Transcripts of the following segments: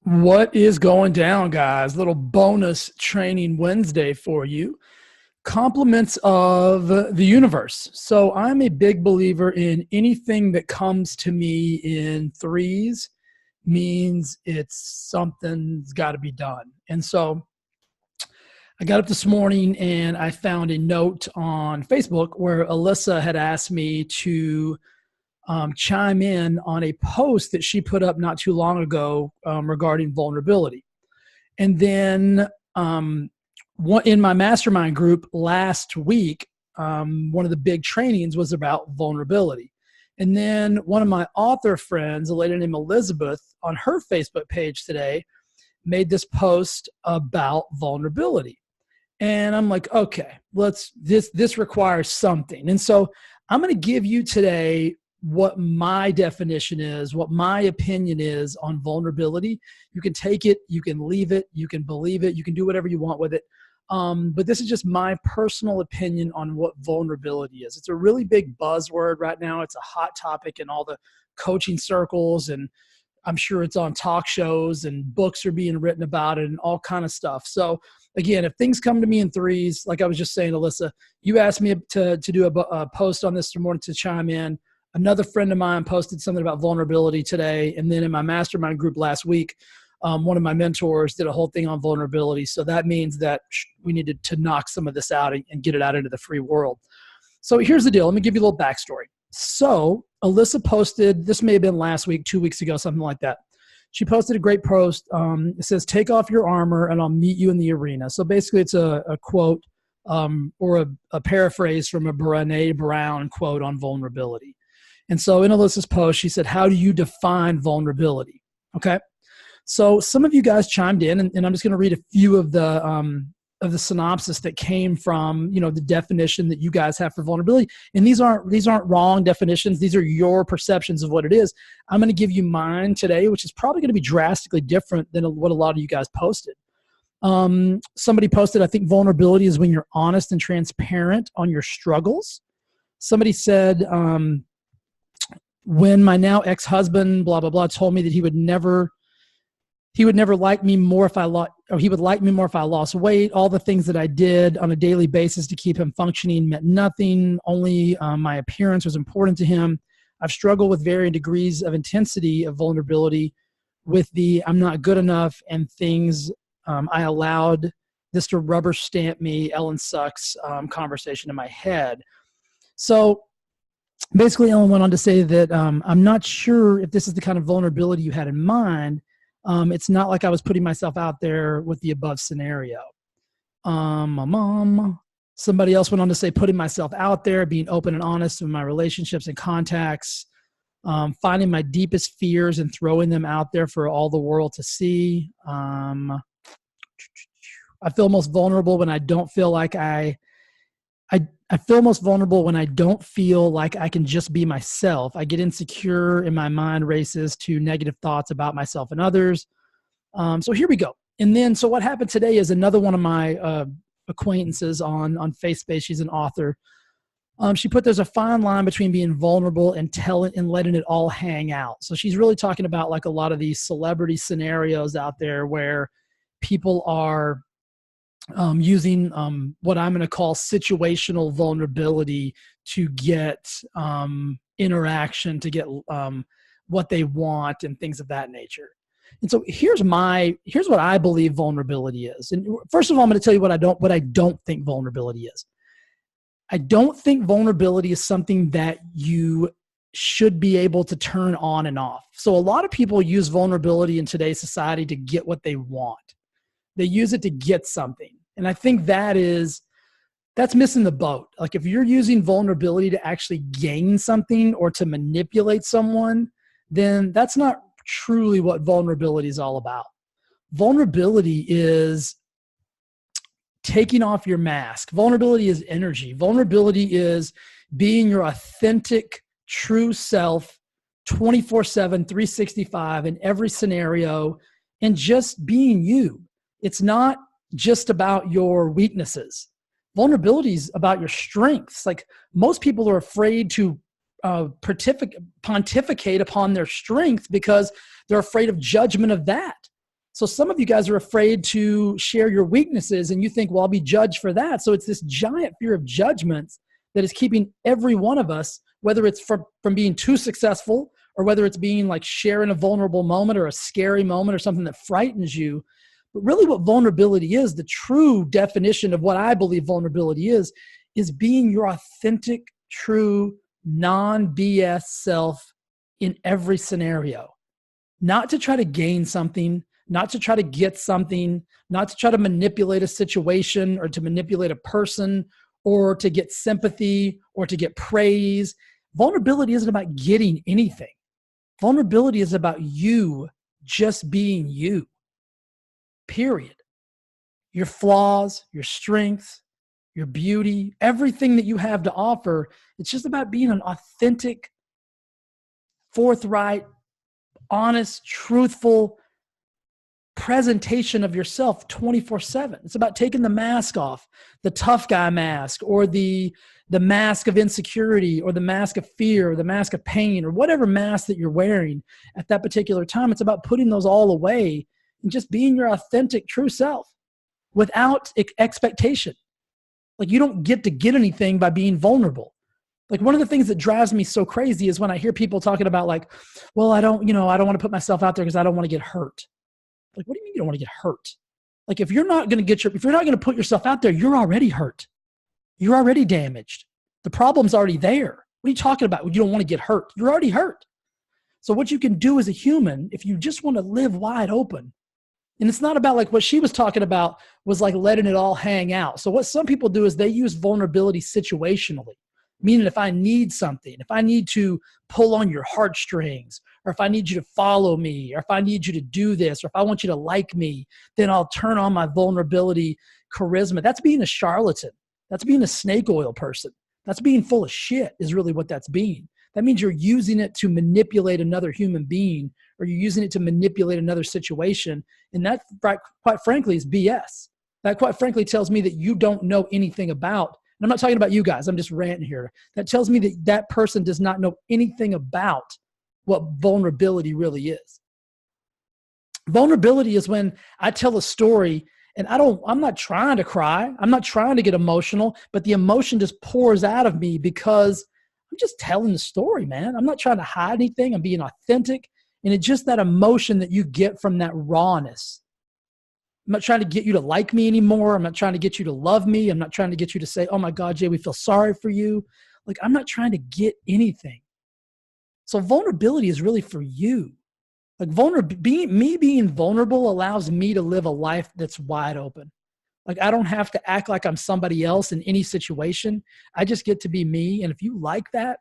What is going down, guys? Little bonus training Wednesday for you. Compliments of the universe. So I'm a big believer in anything that comes to me in threes means it's something's got to be done. And so I got up this morning and I found a note on Facebook where Alyssa had asked me to chime in on a post that she put up not too long ago regarding vulnerability. And then in my mastermind group last week, one of the big trainings was about vulnerability. And then one of my author friends, a lady named Elizabeth, on her Facebook page today, made this post about vulnerability. And I'm like, okay, this requires something. And so I'm going to give you today what my definition is, what my opinion is on vulnerability. You can take it, you can leave it, you can believe it, you can do whatever you want with it. But this is just my personal opinion on what vulnerability is. It's a really big buzzword right now. It's a hot topic in all the coaching circles, and I'm sure it's on talk shows and books are being written about it and all kind of stuff. So again, if things come to me in threes, like I was just saying, Alyssa, you asked me to do a post on this morning to chime in. Another friend of mine posted something about vulnerability today. And then in my mastermind group last week, one of my mentors did a whole thing on vulnerability. So that means that we needed to knock some of this out and get it out into the free world. So here's the deal. Let me give you a little backstory. So Alyssa posted, this may have been last week, 2 weeks ago, something like that. She posted a great post. It says, "Take off your armor and I'll meet you in the arena." So basically it's a quote or a paraphrase from a Brené Brown quote on vulnerability. And so in Alyssa's post, she said, "How do you define vulnerability?" Okay. So some of you guys chimed in, and I'm just going to read a few of the synopsis that came from, the definition that you guys have for vulnerability. And these aren't wrong definitions. These are your perceptions of what it is. I'm going to give you mine today, which is probably going to be drastically different than what a lot of you guys posted. Somebody posted, I think vulnerability is when you're honest and transparent on your struggles. Somebody said, when my now ex-husband, blah, blah, blah, told me that he would never like me more if I lost, or he would like me more if I lost weight. All the things that I did on a daily basis to keep him functioning meant nothing. Only my appearance was important to him. I've struggled with varying degrees of intensity of vulnerability with the "I'm not good enough" and things. I allowed this to rubber stamp me, Ellen sucks conversation in my head. So basically, Ellen went on to say that I'm not sure if this is the kind of vulnerability you had in mind. It's not like I was putting myself out there with the above scenario. My mom, somebody else went on to say putting myself out there, being open and honest in my relationships and contacts, finding my deepest fears and throwing them out there for all the world to see. I feel most vulnerable when I don't feel like I feel most vulnerable when I don't feel like I can just be myself. I get insecure and my mind races to negative thoughts about myself and others. So here we go. And then, so what happened today is another one of my acquaintances on Facebook. She's an author. She put, there's a fine line between being vulnerable and letting it all hang out. So she's really talking about like a lot of these celebrity scenarios out there where people are using what I'm going to call situational vulnerability to get interaction, to get what they want and things of that nature. And so here's what I believe vulnerability is. And first of all, I'm going to tell you what I don't think vulnerability is. I don't think vulnerability is something that you should be able to turn on and off. So a lot of people use vulnerability in today's society to get what they want. They use it to get something. And I think that's missing the boat. Like if you're using vulnerability to actually gain something or to manipulate someone, then that's not truly what vulnerability is all about. Vulnerability is taking off your mask. Vulnerability is energy. Vulnerability is being your authentic, true self 24/7, 365 in every scenario and just being you. It's not just about your weaknesses. Vulnerability is about your strengths. Like most people are afraid to pontificate upon their strength because they're afraid of judgment of that. So some of you guys are afraid to share your weaknesses, and you think, well, I'll be judged for that. So it's this giant fear of judgment that is keeping every one of us, whether it's from being too successful, or whether it's being like sharing a vulnerable moment or a scary moment or something that frightens you. But really what vulnerability is, the true definition of what I believe vulnerability is being your authentic, true, non-BS self in every scenario. Not to try to gain something, not to try to get something, not to try to manipulate a situation or to manipulate a person or to get sympathy or to get praise. Vulnerability isn't about getting anything. Vulnerability is about you just being you, period. Your flaws, your strengths, your beauty, everything that you have to offer, it's just about being an authentic, forthright, honest, truthful presentation of yourself 24/7. It's about taking the mask off, the tough guy mask, or the mask of insecurity, or the mask of fear, or the mask of pain, or whatever mask that you're wearing at that particular time. It's about putting those all away and just being your authentic, true self without expectation. Like, you don't get to get anything by being vulnerable. Like, one of the things that drives me so crazy is when I hear people talking about like, well, I don't want to put myself out there because I don't want to get hurt. Like, what do you mean you don't want to get hurt? Like, if you're not going to put yourself out there, you're already hurt. You're already damaged. The problem's already there. What are you talking about? You don't want to get hurt. You're already hurt. So what you can do as a human, if you just want to live wide open, and it's not about like what she was talking about was like letting it all hang out. So what some people do is they use vulnerability situationally, meaning if I need something, if I need to pull on your heartstrings, or if I need you to follow me, or if I need you to do this, or if I want you to like me, then I'll turn on my vulnerability charisma. That's being a charlatan. That's being a snake oil person. That's being full of shit is really what that's being. That means you're using it to manipulate another human being, or you're using it to manipulate another situation. And that, quite frankly, is BS. That, quite frankly, tells me that you don't know anything about, and I'm not talking about you guys, I'm just ranting here. That tells me that that person does not know anything about what vulnerability really is. Vulnerability is when I tell a story and I'm not trying to cry. I'm not trying to get emotional, but the emotion just pours out of me because I'm just telling the story, man. I'm not trying to hide anything. I'm being authentic. And it's just that emotion that you get from that rawness. I'm not trying to get you to like me anymore. I'm not trying to get you to love me. I'm not trying to get you to say, oh my God, Jay, we feel sorry for you. Like, I'm not trying to get anything. So vulnerability is really for you. Like, being vulnerable allows me to live a life that's wide open. Like, I don't have to act like I'm somebody else in any situation. I just get to be me. And if you like that,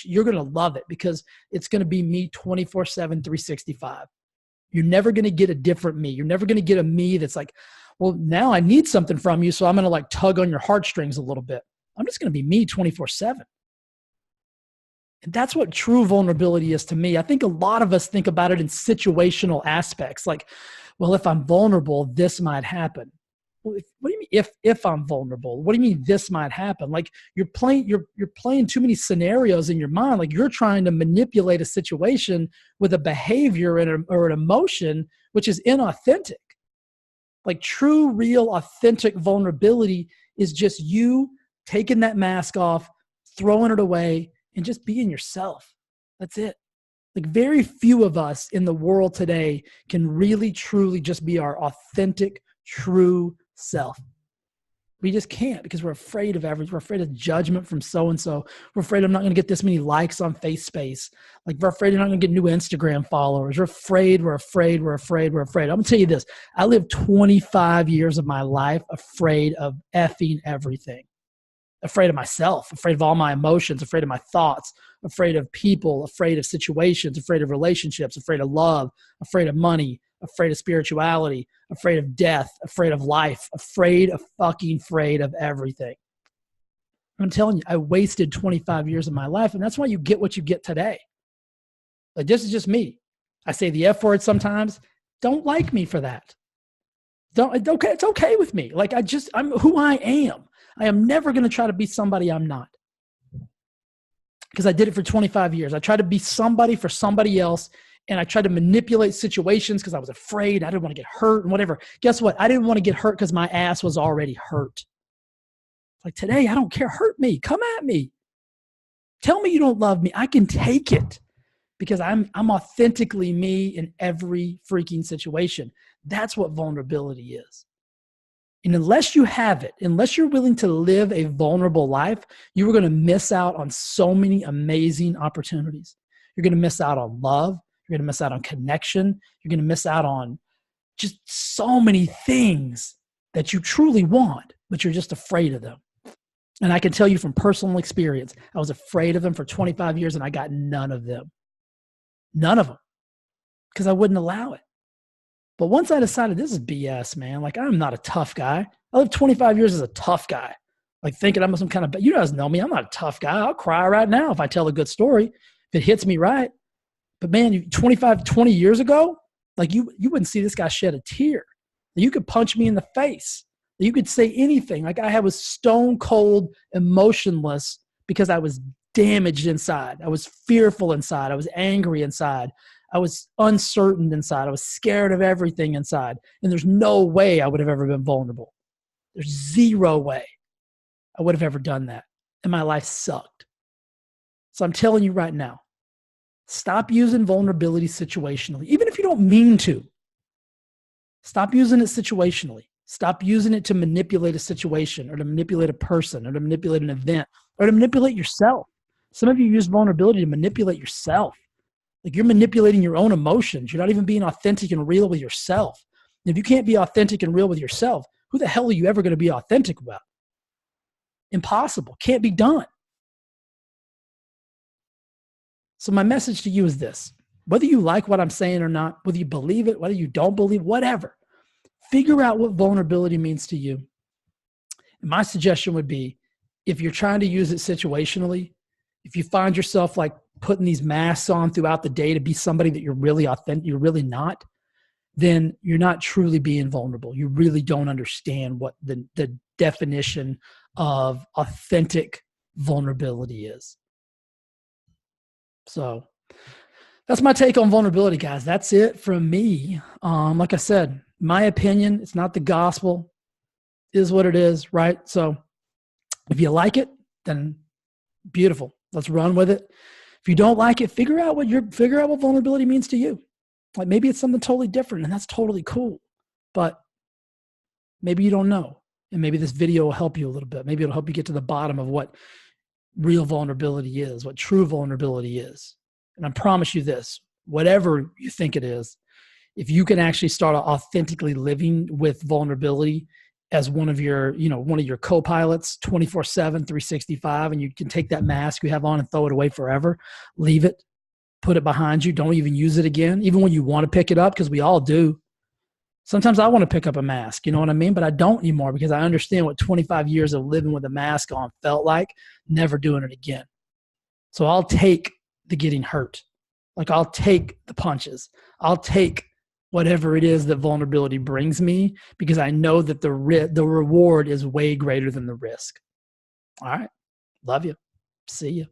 you're going to love it because it's going to be me 24/7, 365. You're never going to get a different me. You're never going to get a me that's like, well, now I need something from you, so I'm going to like tug on your heartstrings a little bit. I'm just going to be me 24/7. And that's what true vulnerability is to me. I think a lot of us think about it in situational aspects. Like, well, if I'm vulnerable, this might happen. Well, what do you mean if I'm vulnerable? What do you mean this might happen? Like, you're playing too many scenarios in your mind. Like, you're trying to manipulate a situation with a behavior or an emotion which is inauthentic. Like, true, real, authentic vulnerability is just you taking that mask off, throwing it away, and just being yourself. That's it. Like, very few of us in the world today can really, truly just be our authentic, true self. We just can't because we're afraid of we're afraid of judgment from so-and-so. We're afraid I'm not going to get this many likes on FaceSpace. Like, we're afraid I'm not going to get new Instagram followers. We're afraid. I'm going to tell you this. I lived 25 years of my life afraid of effing everything. Afraid of myself, afraid of all my emotions, afraid of my thoughts, afraid of people, afraid of situations, afraid of relationships, afraid of love, afraid of money, afraid of spirituality, afraid of death, afraid of life, afraid of everything. I'm telling you, I wasted 25 years of my life, and that's why you get what you get today. Like, this is just me. I say the F word sometimes. Don't like me for that. It's okay with me. Like, I'm who I am. I am never going to try to be somebody I'm not. Because I did it for 25 years. I tried to be somebody for somebody else, and I tried to manipulate situations because I was afraid. I didn't want to get hurt and whatever. Guess what? I didn't want to get hurt because my ass was already hurt. Like today, I don't care. Hurt me. Come at me. Tell me you don't love me. I can take it because I'm authentically me in every freaking situation. That's what vulnerability is. And unless you have it, unless you're willing to live a vulnerable life, you are going to miss out on so many amazing opportunities. You're going to miss out on love. You're going to miss out on connection. You're going to miss out on just so many things that you truly want, but you're just afraid of them. And I can tell you from personal experience, I was afraid of them for 25 years and I got none of them. None of them. Because I wouldn't allow it. But once I decided this is BS, man, like I'm not a tough guy. I lived 25 years as a tough guy. Like thinking I'm some kind of, you guys know me, I'm not a tough guy. I'll cry right now if I tell a good story, if it hits me right. But man, 20 years ago, like you wouldn't see this guy shed a tear. You could punch me in the face. You could say anything. Like I was stone cold, emotionless because I was damaged inside. I was fearful inside. I was angry inside. I was uncertain inside. I was scared of everything inside. And there's no way I would have ever been vulnerable. There's zero way I would have ever done that. And my life sucked. So I'm telling you right now, stop using vulnerability situationally, even if you don't mean to. Stop using it situationally. Stop using it to manipulate a situation or to manipulate a person or to manipulate an event or to manipulate yourself. Some of you use vulnerability to manipulate yourself. Like you're manipulating your own emotions. You're not even being authentic and real with yourself. And if you can't be authentic and real with yourself, who the hell are you ever going to be authentic about? Impossible. Can't be done. So my message to you is this. Whether you like what I'm saying or not, whether you believe it, whether you don't believe, whatever, figure out what vulnerability means to you. And my suggestion would be, if you're trying to use it situationally, if you find yourself like putting these masks on throughout the day to be somebody that you're really authentic, you're really not, then you're not truly being vulnerable. You really don't understand what the definition of authentic vulnerability is. So that's my take on vulnerability, guys. That's it from me. Like I said, my opinion, it's not the gospel, it is what it is, right? So if you like it, then beautiful. Let's run with it. If you don't like it, figure out what vulnerability means to you. Like maybe it's something totally different and that's totally cool, but maybe you don't know. And maybe this video will help you a little bit. Maybe it'll help you get to the bottom of what real vulnerability is, what true vulnerability is. And I promise you this, whatever you think it is, if you can actually start authentically living with vulnerability as one of your co-pilots 24/7, 365, and you can take that mask you have on and throw it away forever, leave it, put it behind you, don't even use it again, even when you want to pick it up, because we all do. Sometimes I want to pick up a mask, you know what I mean? But I don't anymore because I understand what 25 years of living with a mask on felt like, never doing it again. So I'll take the getting hurt. Like I'll take the punches. I'll take whatever it is that vulnerability brings me because I know that the reward is way greater than the risk. All right. Love you. See you.